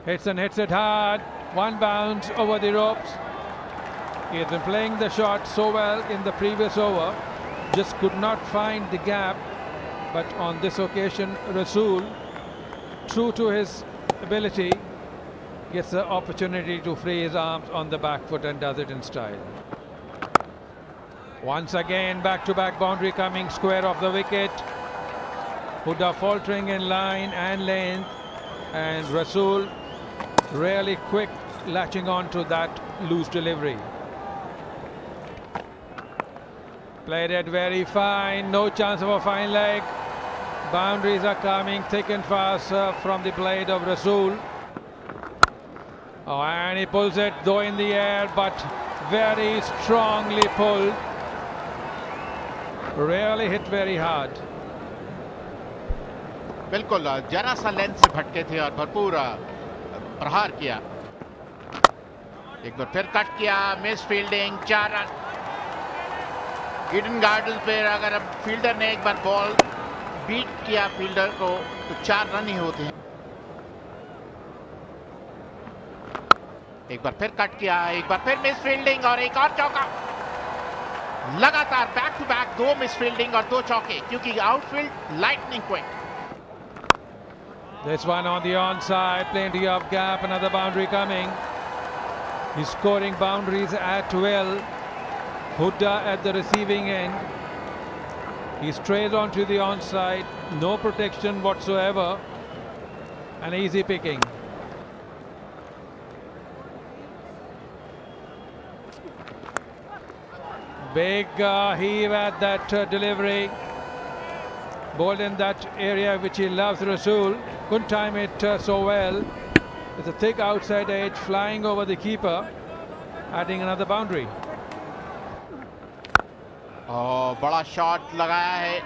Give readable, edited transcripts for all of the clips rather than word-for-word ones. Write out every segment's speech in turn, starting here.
Hits and hits it hard. One bounce over the ropes. He has been playing the shot so well in the previous over. Just could not find the gap. But on this occasion, Rasool, true to his ability, gets the opportunity to free his arms on the back foot and does it in style. Once again, back-to-back boundary coming square of the wicket. Huda faltering in line and length, and Rasool really quick latching on to that loose delivery. Played it very fine, no chance of a fine leg. Boundaries are coming thick and fast from the blade of Rasool. Oh, and he pulls it though in the air, but very strongly pulled. Really hit very hard. बिल्कुल जरा सा length से भटके थे और भरपूर प्रहार किया. एक बार फिर कट किया, miss fielding, 4 run. Eden garden पे अगर अब फील्डर ने एक बार बॉल बीट किया फील्डर को तो 4 रन ही होते हैं. एक बार फिर कट किया, एक बार फिर मिस फील्डिंग और एक और चौका. लगातार back to back 2 misfielding और 2 चौके, क्योंकि outfield lightning quick. This one on the onside, plenty of gap, another boundary coming. He's scoring boundaries at will. Huda at the receiving end. He strays onto the onside, no protection whatsoever. An easy picking. Big heave at that delivery. Bowled in that area which he loves, Rasool. Couldn't time it so well. It's a thick outside edge flying over the keeper, adding another boundary. Oh, बड़ा shot लगाया है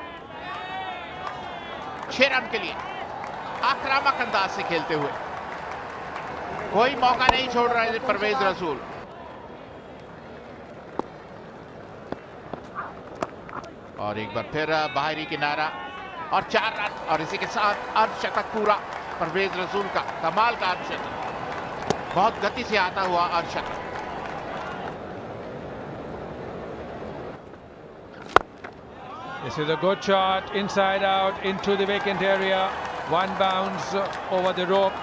6 run के लिए. आक्रामक अंदाज से खेलते हुए कोई मौका नहीं छोड़ रहा है परवेज रसूल. और एक बार फिर बाहरी किनारा और 4 रन, और इसी के साथ अर्धशतक पूरा परवेज रसूल का. कमाल का अर्धशतक, बहुत गति से आता हुआ अर्धशतक. This is a good shot, inside out into the vacant area. One bounce over the rope.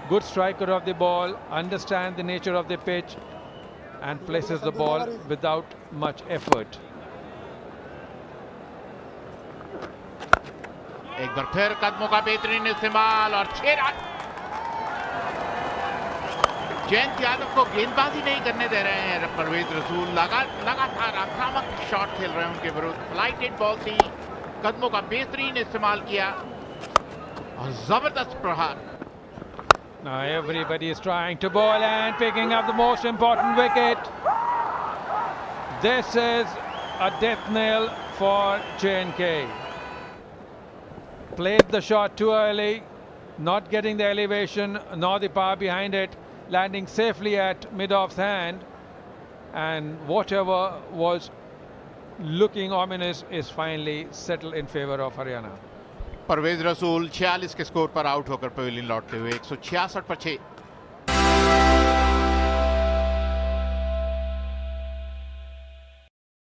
Good striker of the ball, understands the nature of the pitch and places the ball without much effort. एक बार फिर कदमों का बेहतरीन इस्तेमाल और 6 run. Jayant Yadav को गेंदबाजी नहीं करने दे रहे हैं परवेज रसूल. लगातार आक्रामक शॉट खेल रहे हैं उनके विरुद्ध. फ्लाइटेड बॉल थी, कदमों का बेहतरीन इस्तेमाल किया और जबरदस्त प्रहार. Now everybody is trying to bowl and picking up the most important wicket. This is a death knell for J&K. Played the shot too early, not getting the elevation nor the power behind it, landing safely at mid-off's hand, and whatever was looking ominous is finally settled in favor of Haryana. Parvez रसूल 46 के score पर out होकर pavilion लौटते हुए 166 पर 6.